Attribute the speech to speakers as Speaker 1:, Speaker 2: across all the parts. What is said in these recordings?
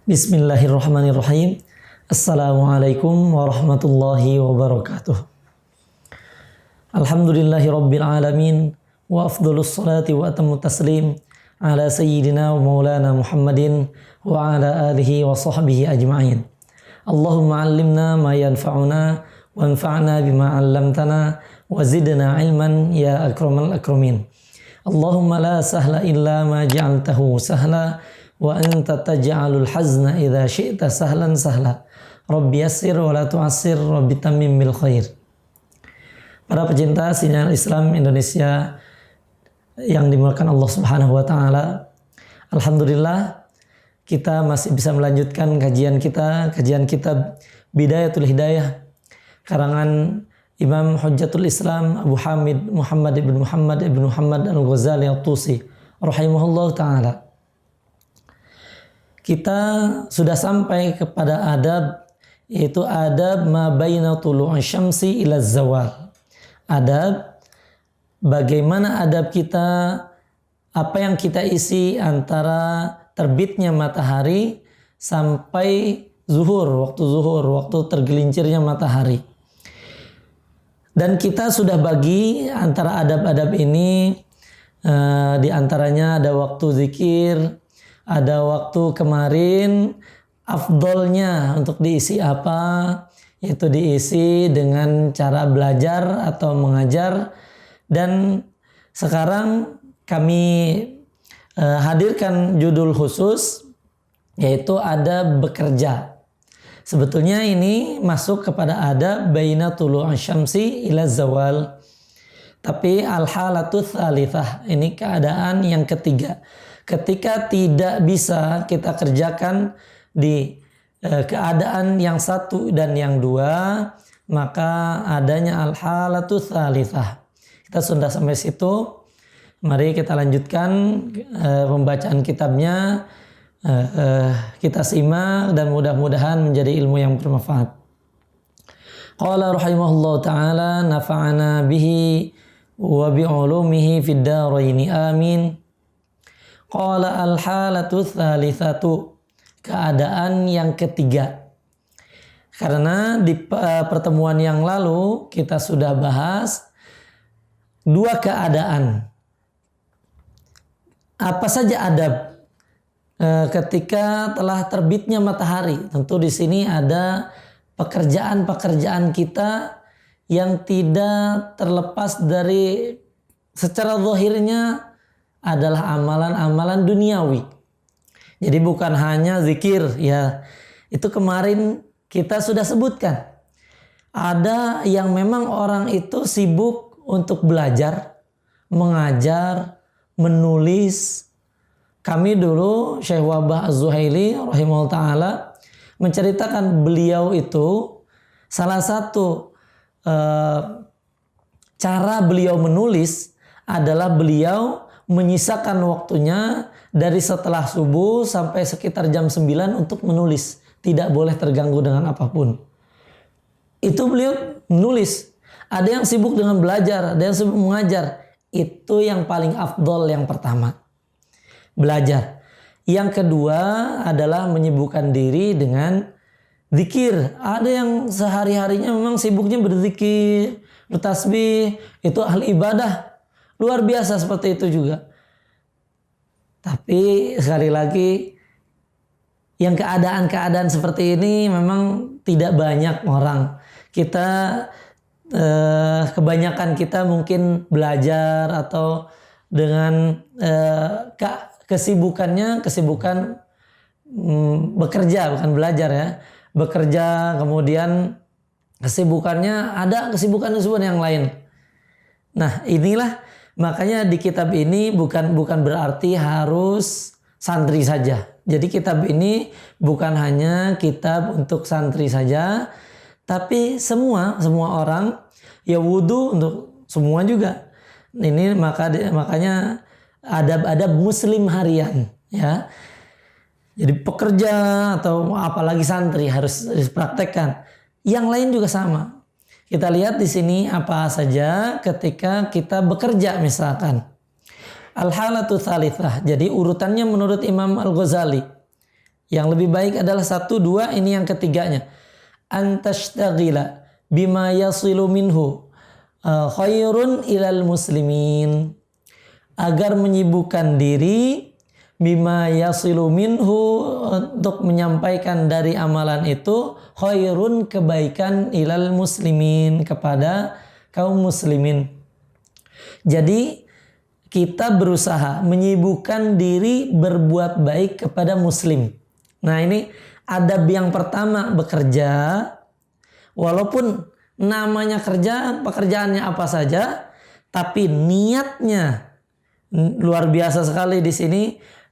Speaker 1: Bismillahirrahmanirrahim. Assalamualaikum warahmatullahi wabarakatuh. Alhamdulillahi rabbil alamin. Wa afdhalus salati wa atammu taslim ala sayyidina wa maulana Muhammadin wa ala alihi wa sahbihi ajma'in. Allahumma allimna ma yanfa'una wa anfa'na bima 'allamtana wa zidna ilman ya akramal akramin. Allahumma la sahla illa ma ja'altahu sahla wa anta taj'alul hazna idza syi'ta sahlan sahla. Rabbi yassir wa la tu'assir, rabbi tammim bil khair. Para pecinta sinyal Islam Indonesia yang dimuliakan Allah Subhanahu wa taala, alhamdulillah kita masih bisa melanjutkan kajian kitab Bidayatul Hidayah karangan Imam Hujjatul Islam Abu Hamid Muhammad ibn Muhammad Al-Ghazali At-Tusi rahimahullah taala. Kita sudah sampai kepada adab, yaitu adab ma baina tulu'i syamsi ila zawal. Adab, bagaimana adab kita, apa yang kita isi antara terbitnya matahari sampai zuhur, waktu tergelincirnya matahari. Dan kita sudah bagi antara adab-adab ini, di antaranya ada waktu zikir, ada waktu kemarin afdolnya untuk diisi apa, yaitu diisi dengan cara belajar atau mengajar. Dan sekarang kami hadirkan judul khusus, yaitu adab bekerja. Sebetulnya ini masuk kepada adab baina tulu'i syamsi ila zawal. Tapi al-halatu tsalitsah, ini keadaan yang ketiga. Ketika tidak bisa kita kerjakan di keadaan yang satu dan yang dua, maka adanya al-halatu tsalitsah. Kita sudah sampai situ. Mari kita lanjutkan pembacaan kitabnya. Kita simak dan mudah-mudahan menjadi ilmu yang bermanfaat. Qala rahimahullahu ta'ala nafa'ana bihi wa bi'ulumihi fid dharaini amin. Qala al-halatu tsalitsatu, keadaan yang ketiga. Karena di pertemuan yang lalu kita sudah bahas dua keadaan. Apa saja adab ketika telah terbitnya matahari? Tentu di sini ada pekerjaan-pekerjaan kita yang tidak terlepas dari secara zahirnya adalah amalan-amalan duniawi. Jadi bukan hanya zikir, ya. Itu kemarin kita sudah sebutkan. Ada yang memang orang itu sibuk untuk belajar, mengajar, menulis. Kami dulu Syekh Wahbah Az-Zuhaili rahimahullah ta'ala menceritakan beliau itu salah satu cara beliau menulis adalah beliau menyisakan waktunya dari setelah subuh sampai sekitar jam 9 untuk menulis. Tidak boleh terganggu dengan apapun. Itu beliau menulis. Ada yang sibuk dengan belajar, ada yang sibuk mengajar. Itu yang paling afdol yang pertama. Belajar. Yang kedua adalah menyibukkan diri dengan zikir. Ada yang sehari-harinya memang sibuknya berzikir, bertasbih. Itu ahli ibadah. Luar biasa seperti itu juga. Tapi sekali lagi, yang keadaan-keadaan seperti ini memang tidak banyak orang. Kita kebanyakan kita mungkin belajar atau dengan kesibukan bekerja, bukan belajar ya. Bekerja, kemudian kesibukannya ada kesibukan yang lain. Nah, inilah makanya di kitab ini bukan berarti harus santri saja. Jadi kitab ini bukan hanya kitab untuk santri saja, tapi semua orang, ya wudu untuk semua juga. Ini makanya adab-adab muslim harian, ya. Jadi pekerja atau apalagi santri harus praktekkan. Yang lain juga sama. Kita lihat di sini apa saja ketika kita bekerja misalkan. Al-halatu tsalitsah. Jadi urutannya menurut Imam Al-Ghazali. Yang lebih baik adalah 1, 2, ini yang ketiganya. Antashtagila bima yasilu minhu khairun ilal muslimin. Agar menyibukkan diri bima yasilu minhu, untuk menyampaikan dari amalan itu khairun, kebaikan, ilal muslimin, kepada kaum muslimin. Jadi kita berusaha menyibukkan diri berbuat baik kepada muslim. Nah, ini adab yang pertama bekerja. Walaupun namanya kerja, pekerjaannya apa saja, tapi niatnya luar biasa sekali di sini.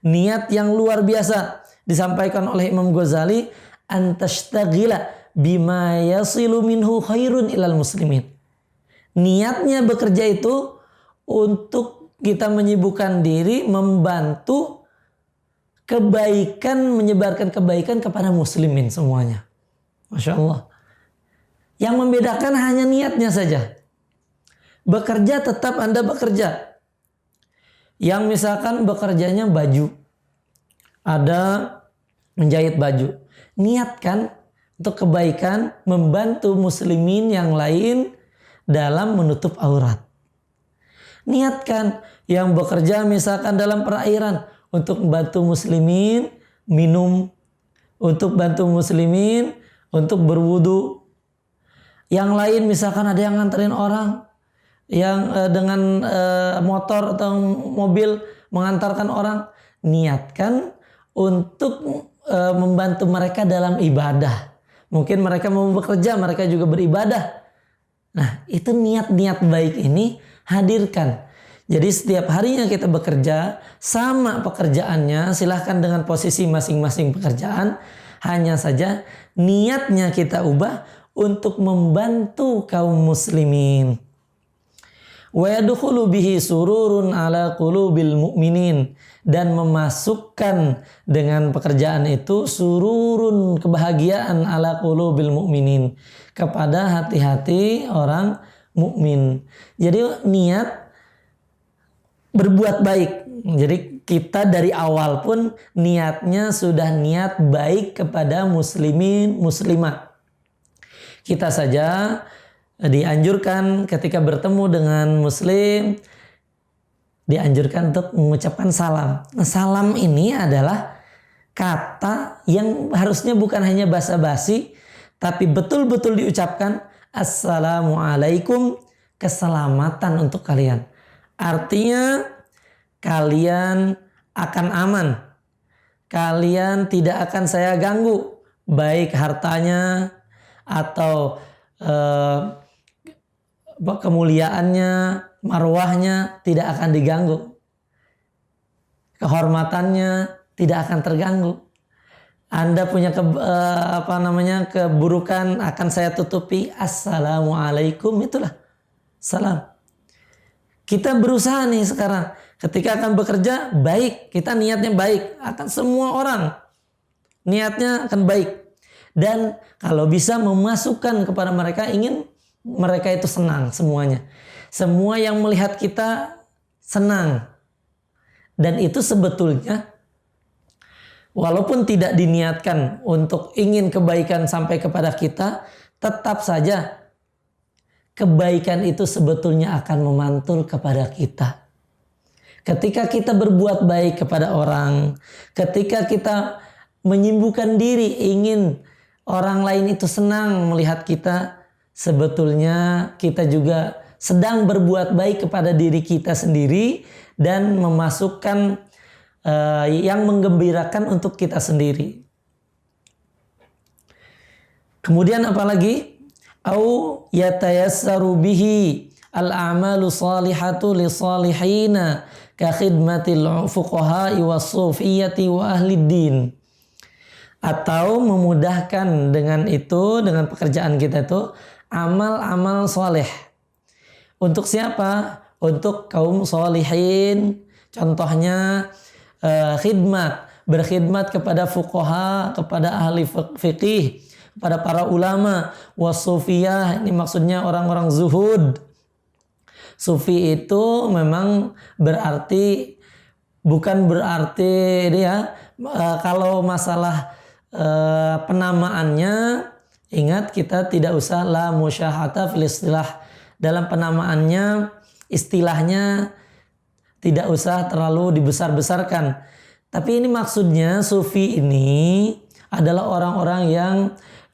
Speaker 1: Niat yang luar biasa disampaikan oleh Imam Ghazali, antashtagila bima yasilu minhu khairun ilal muslimin. Niatnya bekerja itu untuk kita menyibukkan diri membantu kebaikan, menyebarkan kebaikan kepada muslimin semuanya. Masya Allah. Yang membedakan hanya niatnya saja. Bekerja tetap Anda bekerja. Yang misalkan bekerjanya baju, ada menjahit baju, niatkan untuk kebaikan membantu muslimin yang lain dalam menutup aurat. Niatkan yang bekerja misalkan dalam perairan untuk membantu muslimin minum, untuk bantu muslimin untuk berwudu. Yang lain misalkan ada yang nganterin orang yang dengan motor atau mobil mengantarkan orang, niatkan untuk membantu mereka dalam ibadah. Mungkin mereka mau bekerja, mereka juga beribadah. Nah, itu niat-niat baik ini hadirkan. Jadi setiap harinya kita bekerja, sama pekerjaannya, silahkan dengan posisi masing-masing pekerjaan. Hanya saja niatnya kita ubah untuk membantu kaum muslimin. Wa yadkhulu bihi sururun ala qulubil mu'minin. Dan memasukkan dengan pekerjaan itu sururun, kebahagiaan, ala qulubil mu'minin, kepada hati-hati orang mukmin. Jadi niat berbuat baik. Jadi kita dari awal pun niatnya sudah niat baik kepada muslimin, muslimat. Kita saja dianjurkan ketika bertemu dengan muslim, dianjurkan untuk mengucapkan salam. Nah, salam ini adalah kata yang harusnya bukan hanya basa-basi, tapi betul-betul diucapkan. Assalamualaikum, keselamatan untuk kalian. Artinya kalian akan aman. Kalian tidak akan saya ganggu, baik hartanya atau kemuliaannya, marwahnya tidak akan diganggu. Kehormatannya tidak akan terganggu. Anda punya keburukan akan saya tutupi. Assalamualaikum, itulah salam. Kita berusaha nih sekarang ketika akan bekerja baik, kita niatnya baik, akan semua orang niatnya akan baik. Dan kalau bisa memasukkan kepada mereka, ingin mereka itu senang semuanya. Semua yang melihat kita senang. Dan itu sebetulnya walaupun tidak diniatkan untuk ingin kebaikan sampai kepada kita, tetap saja kebaikan itu sebetulnya akan memantul kepada kita. Ketika kita berbuat baik kepada orang, ketika kita menyibukkan diri ingin orang lain itu senang melihat kita, sebetulnya kita juga sedang berbuat baik kepada diri kita sendiri dan memasukkan yang menggembirakan untuk kita sendiri. Kemudian apalagi? Au yatayassaru bihi al-a'malu salihatu li salihina ka khidmatil fuqaha'i was-sufiyyati wa ahli din. Atau memudahkan dengan itu, dengan pekerjaan kita itu, amal-amal soleh. Untuk siapa? Untuk kaum solihin. Contohnya khidmat, berkhidmat kepada fuqaha, kepada ahli fikih, kepada para ulama. Wasufiyah, ini maksudnya orang-orang zuhud. Sufi itu memang berarti, bukan berarti dia Kalau masalah penamaannya, ingat kita tidak usah la musyahata fil istilah. Dalam penamaannya, istilahnya tidak usah terlalu dibesar-besarkan. Tapi ini maksudnya sufi ini adalah orang-orang yang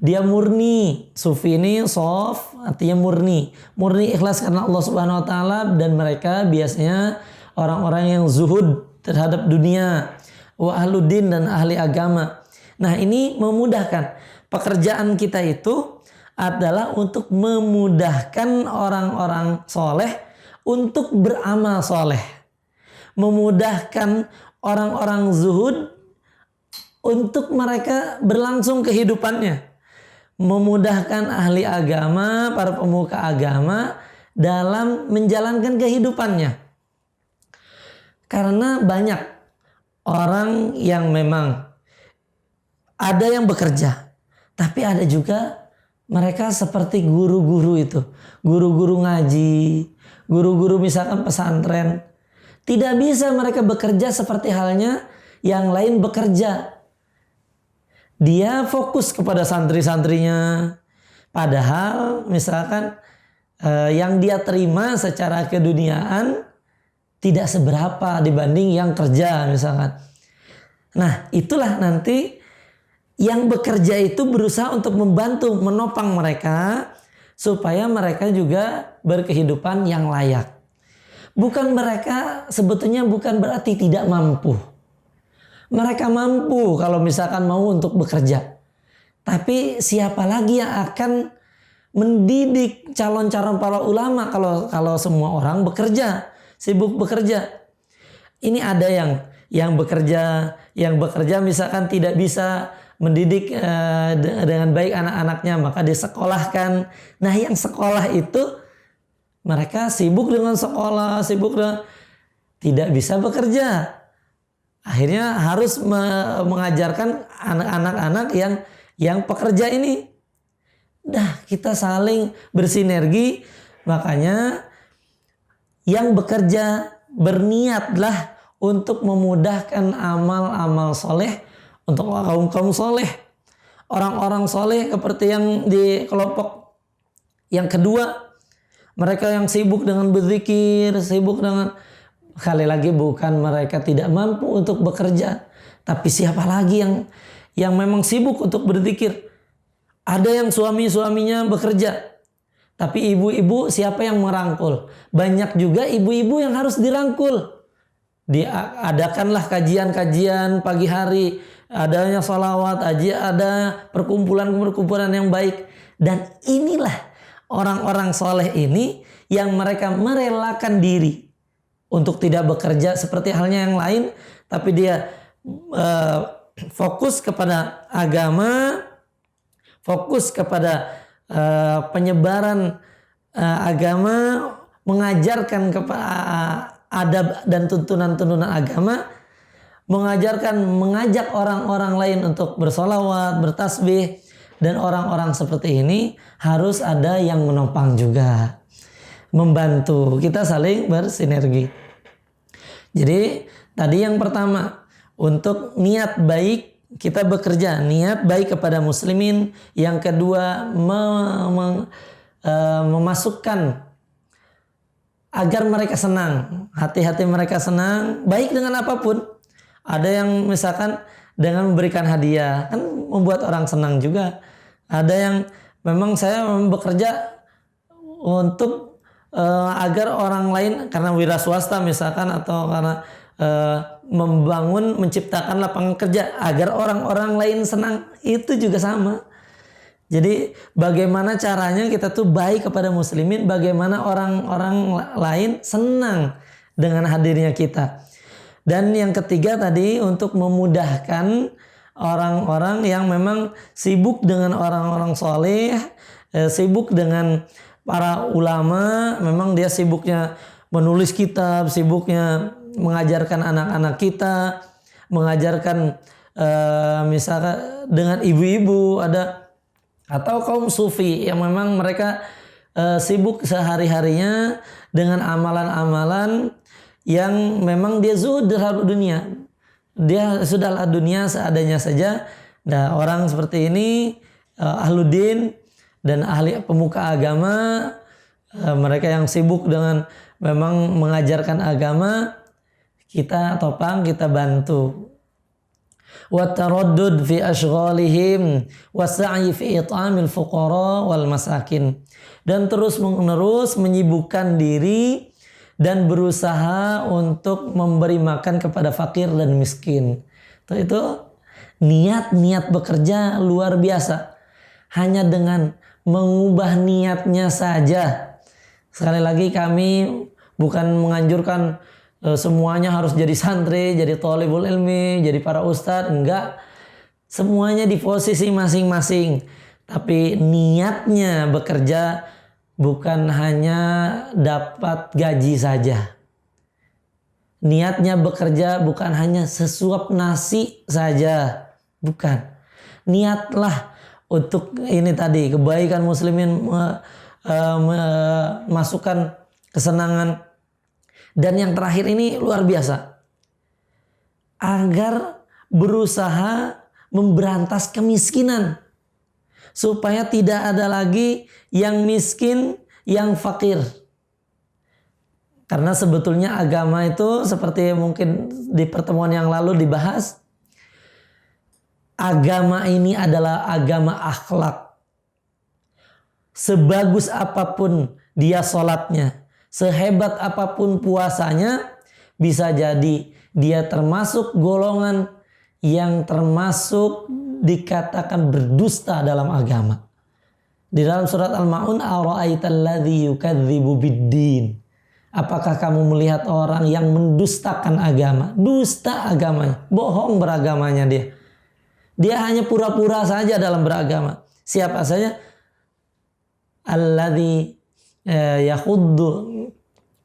Speaker 1: dia murni. Sufi ini sof artinya murni. Murni ikhlas karena Allah Subhanahu wa taala, dan mereka biasanya orang-orang yang zuhud terhadap dunia, wa ahludin dan ahli agama. Nah, ini memudahkan. Pekerjaan kita itu adalah untuk memudahkan orang-orang soleh untuk beramal soleh. Memudahkan orang-orang zuhud untuk mereka berlangsung kehidupannya. Memudahkan ahli agama, para pemuka agama dalam menjalankan kehidupannya. Karena banyak orang yang memang ada yang bekerja, tapi ada juga mereka seperti guru-guru itu. Guru-guru ngaji, guru-guru misalkan pesantren. Tidak bisa mereka bekerja seperti halnya yang lain bekerja. Dia fokus kepada santri-santrinya. Padahal misalkan yang dia terima secara keduniaan tidak seberapa dibanding yang kerja misalkan. Nah, itulah nanti yang bekerja itu berusaha untuk membantu, menopang mereka supaya mereka juga berkehidupan yang layak. Bukan mereka sebetulnya bukan berarti tidak mampu. Mereka mampu kalau misalkan mau untuk bekerja. Tapi siapa lagi yang akan mendidik calon-calon para ulama kalau semua orang bekerja, sibuk bekerja. Ini ada yang bekerja misalkan tidak bisa mendidik dengan baik anak-anaknya, maka disekolahkan. Nah, yang sekolah itu mereka sibuk dengan sekolah, tidak bisa bekerja. Akhirnya harus mengajarkan anak-anak yang pekerja ini. Dah, kita saling bersinergi. Makanya yang bekerja berniatlah untuk memudahkan amal-amal soleh untuk kaum soleh. Orang-orang soleh seperti yang di kelompok yang kedua. Mereka yang sibuk dengan berzikir, sibuk dengan, sekali lagi bukan mereka tidak mampu untuk bekerja, tapi siapa lagi yang memang sibuk untuk berzikir. Ada yang suaminya bekerja, tapi ibu-ibu siapa yang merangkul? Banyak juga ibu-ibu yang harus dirangkul. Diadakanlah kajian-kajian pagi hari, adanya sholawat, ada perkumpulan-perkumpulan yang baik. Dan inilah orang-orang soleh ini yang mereka merelakan diri untuk tidak bekerja seperti halnya yang lain, tapi dia fokus kepada agama, fokus kepada penyebaran agama, mengajarkan adab dan tuntunan-tuntunan agama, mengajak orang-orang lain untuk bersolawat, bertasbih, dan orang-orang seperti ini harus ada yang menopang juga, membantu, kita saling bersinergi. Jadi tadi yang pertama, untuk niat baik kita bekerja, niat baik kepada muslimin. Yang kedua, memasukkan agar mereka senang, hati-hati mereka senang, baik dengan apapun. Ada yang misalkan dengan memberikan hadiah, kan membuat orang senang juga. Ada yang memang saya bekerja untuk agar orang lain, karena wira swasta misalkan, atau karena menciptakan lapangan kerja agar orang-orang lain senang, itu juga sama. Jadi bagaimana caranya kita tuh baik kepada muslimin, bagaimana orang-orang lain senang dengan hadirnya kita. Dan yang ketiga tadi, untuk memudahkan orang-orang yang memang sibuk dengan orang-orang soleh, sibuk dengan para ulama, memang dia sibuknya menulis kitab, sibuknya mengajarkan anak-anak kita, mengajarkan misalkan dengan ibu-ibu ada, atau kaum sufi yang memang mereka sibuk sehari-harinya dengan amalan-amalan yang memang dia zuhud terhadap dunia. dia sudahlah dunia seadanya saja. Nah, orang seperti ini ahludin dan ahli pemuka agama, mereka yang sibuk dengan memang mengajarkan agama, kita topang, kita bantu. Wa taraddud fi ashghalihim wa sa'i fi it'amil fuqara wal masakin. Dan terus menerus menyibukkan diri dan berusaha untuk memberi makan kepada fakir dan miskin. Itu niat bekerja luar biasa. Hanya dengan mengubah niatnya saja. Sekali lagi kami bukan menganjurkan semuanya harus jadi santri, jadi thalibul ilmi, jadi para ustadz. Enggak. Semuanya di posisi masing-masing. Tapi niatnya bekerja bukan hanya dapat gaji saja. Niatnya bekerja bukan hanya sesuap nasi saja. Bukan. Niatlah untuk ini tadi, kebaikan muslimin, masukkan kesenangan. Dan yang terakhir ini luar biasa. Agar berusaha memberantas kemiskinan. Supaya tidak ada lagi yang miskin, yang fakir. Karena sebetulnya agama itu seperti mungkin di pertemuan yang lalu dibahas. Agama ini adalah agama akhlak. Sebagus apapun dia sholatnya, sehebat apapun puasanya, bisa jadi dia termasuk golongan yang termasuk dikatakan berdusta dalam agama. Di dalam surat Al-Ma'un, ara'aital ladzi yukadzibu biddin. Apakah kamu melihat orang yang mendustakan agama? Dusta agamanya, bohong beragamanya dia. Dia hanya pura-pura saja dalam beragama. Siapa saja? Alladzi yakhuddu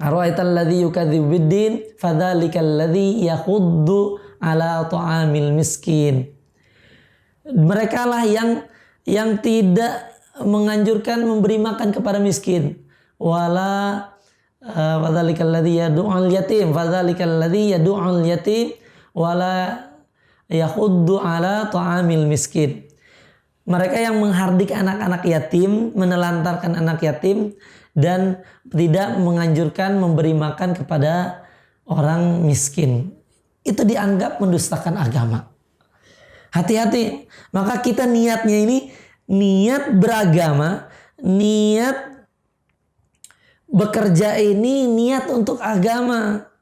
Speaker 1: ara'aital ladzi yukadzibu biddin fadzalikal ladzi yakhuddu ala ta'amil miskin. Mereka lah yang tidak menganjurkan memberi makan kepada miskin. Wala fadzalikal ladzi yad'ul yatim, fadzalikal ladzi yad'ul yatim wala yakhuddu ala ta'amil miskin. Mereka yang menghardik anak-anak yatim, menelantarkan anak yatim, dan tidak menganjurkan memberi makan kepada orang miskin. Itu dianggap mendustakan agama. Hati-hati. Maka kita niatnya ini, niat beragama, niat bekerja ini niat untuk agama.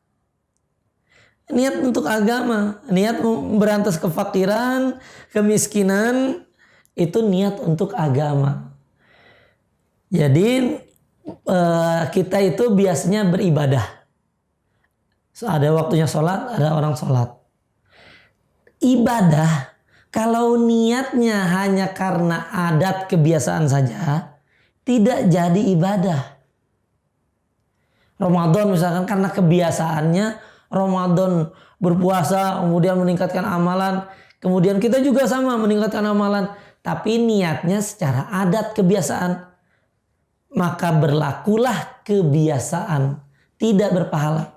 Speaker 1: Niat untuk agama, niat memberantas kefakiran, kemiskinan, itu niat untuk agama. Jadi kita itu biasanya beribadah. So, ada waktunya sholat, ada orang sholat. Ibadah, kalau niatnya hanya karena adat kebiasaan saja, tidak jadi ibadah. Ramadan misalkan karena kebiasaannya, Ramadan berpuasa, kemudian meningkatkan amalan. Kemudian kita juga sama meningkatkan amalan. Tapi niatnya secara adat kebiasaan. Maka berlakulah kebiasaan. Tidak berpahala.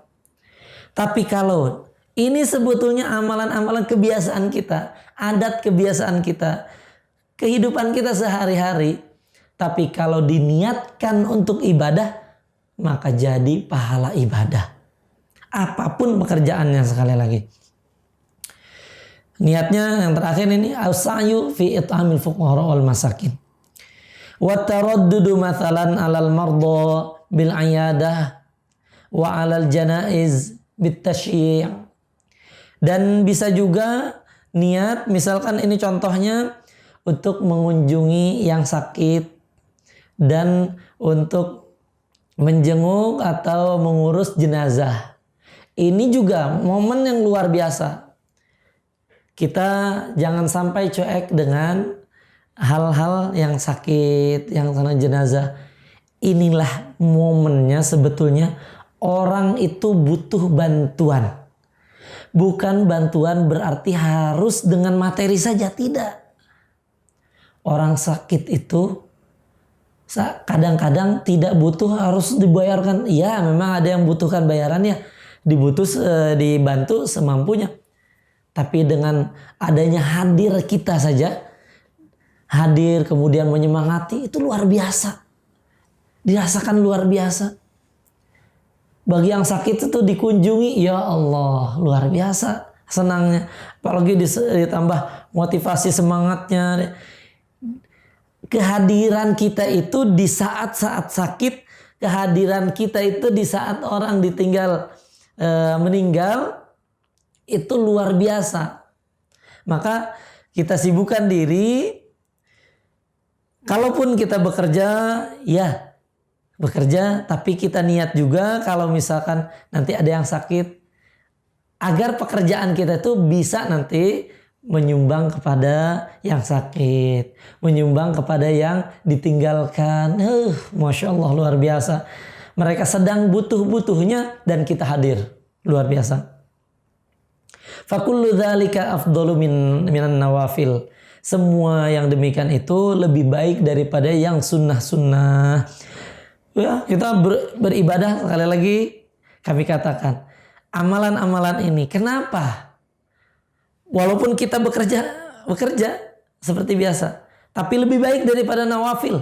Speaker 1: Tapi kalau ini sebetulnya amalan-amalan kebiasaan kita. Adat kebiasaan kita. Kehidupan kita sehari-hari. Tapi kalau diniatkan untuk ibadah, maka jadi pahala ibadah. Apapun pekerjaannya, sekali lagi. Niatnya yang terakhir ini as-sa'yu fi it'amil fuqara wal masakin. Wa taraddudu mathalan 'alal marda bil 'iyadah wa 'alal janaiz bit tashyi'. Dan bisa juga niat, misalkan ini contohnya untuk mengunjungi yang sakit dan untuk menjenguk atau mengurus jenazah. Ini juga momen yang luar biasa. Kita jangan sampai cuek dengan hal-hal yang sakit, yang karena jenazah. Inilah momennya sebetulnya orang itu butuh bantuan. Bukan bantuan berarti harus dengan materi saja, tidak. Orang sakit itu kadang-kadang tidak butuh harus dibayarkan. Ya, memang ada yang butuhkan bayarannya. Dibantu semampunya. Tapi dengan adanya hadir kita saja, hadir kemudian menyemangati, itu luar biasa. Dirasakan luar biasa. Bagi yang sakit itu dikunjungi, ya Allah, luar biasa senangnya. Apalagi ditambah motivasi semangatnya. Kehadiran kita itu di saat-saat sakit, kehadiran kita itu di saat orang ditinggal meninggal, itu luar biasa. Maka kita sibukkan diri. Kalaupun kita bekerja, ya bekerja, tapi kita niat juga kalau misalkan nanti ada yang sakit, agar pekerjaan kita itu bisa nanti menyumbang kepada yang sakit, menyumbang kepada yang ditinggalkan. Masya Allah, luar biasa. Mereka sedang butuh-butuhnya dan kita hadir, luar biasa. Fakullu dzalika afdalu minan nawafil. Semua yang demikian itu lebih baik daripada yang sunnah-sunnah. Ya, kita beribadah, sekali lagi kami katakan, amalan-amalan ini kenapa? Walaupun kita bekerja seperti biasa, tapi lebih baik daripada nawafil.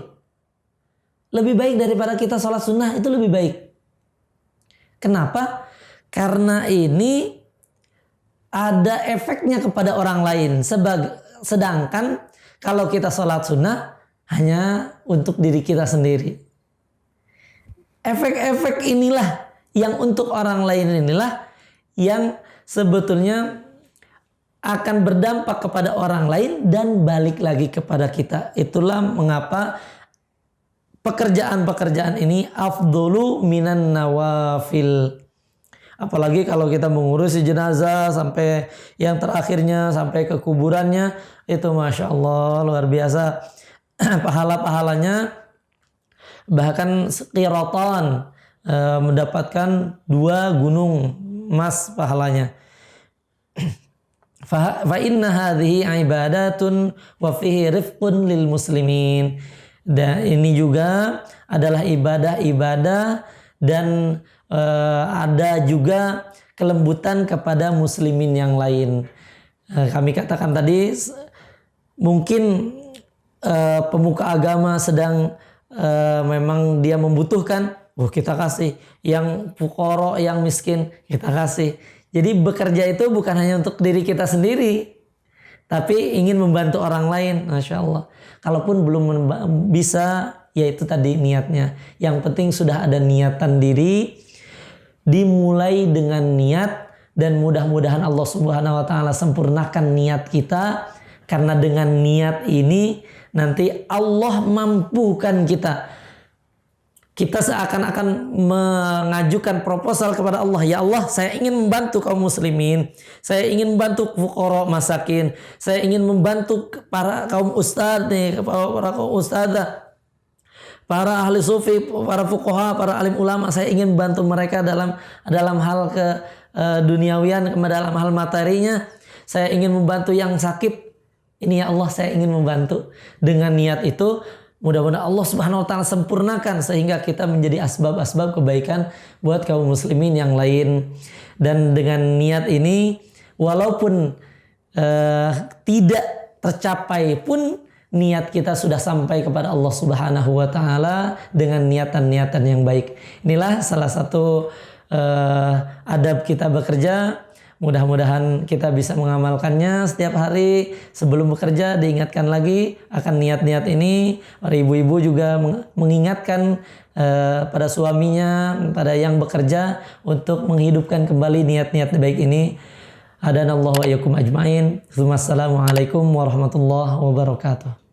Speaker 1: Lebih baik daripada kita sholat sunnah, itu lebih baik. Kenapa? Karena ini ada efeknya kepada orang lain. Sedangkan kalau kita sholat sunnah hanya untuk diri kita sendiri. Efek-efek inilah yang untuk orang lain inilah yang sebetulnya akan berdampak kepada orang lain dan balik lagi kepada kita. Itulah mengapa pekerjaan-pekerjaan ini afdolu minan nawafil. Apalagi kalau kita mengurusi jenazah sampai yang terakhirnya, sampai ke kuburannya, itu Masya Allah luar biasa. Pahala-pahalanya bahkan qiratan, mendapatkan 2 gunung emas pahalanya. Fa inna hadhihi ibadatun wa fihi rifqun lil muslimin. Dan ini juga adalah ibadah-ibadah dan ada juga kelembutan kepada muslimin yang lain. Kami katakan tadi mungkin pemuka agama sedang memang dia membutuhkan, kita kasih. Yang fuqara, yang miskin, kita kasih. Jadi bekerja itu bukan hanya untuk diri kita sendiri, tapi ingin membantu orang lain. Masya Allah. Kalaupun belum bisa, ya itu tadi niatnya. Yang penting sudah ada niatan diri, dimulai dengan niat, dan mudah-mudahan Allah Subhanahu Wa Taala sempurnakan niat kita. Karena dengan niat ini nanti Allah mampukan kita. Kita seakan-akan mengajukan proposal kepada Allah. Ya Allah, saya ingin membantu kaum muslimin. Saya ingin membantu fuqara masakin. Saya ingin membantu para kaum ustadz nih, para kaum ustadzah, para ahli sufi, para fuqaha, para alim ulama. Saya ingin membantu mereka dalam hal ke duniawian, dalam hal materinya. Saya ingin membantu yang sakit. Ini ya Allah, saya ingin membantu. Dengan niat itu, mudah-mudahan Allah Subhanahu Wa Taala sempurnakan sehingga kita menjadi asbab-asbab kebaikan buat kaum muslimin yang lain. Dan dengan niat ini, walaupun tidak tercapai pun, niat kita sudah sampai kepada Allah Subhanahu Wa Taala dengan niatan-niatan yang baik. Inilah salah satu adab kita bekerja. Mudah-mudahan kita bisa mengamalkannya setiap hari. Sebelum bekerja diingatkan lagi akan niat-niat ini. Para ibu-ibu juga mengingatkan pada suaminya, pada yang bekerja untuk menghidupkan kembali niat-niat baik ini. Hadanallahu wa iyyakum ajmain. Assalamualaikum warahmatullahi wabarakatuh.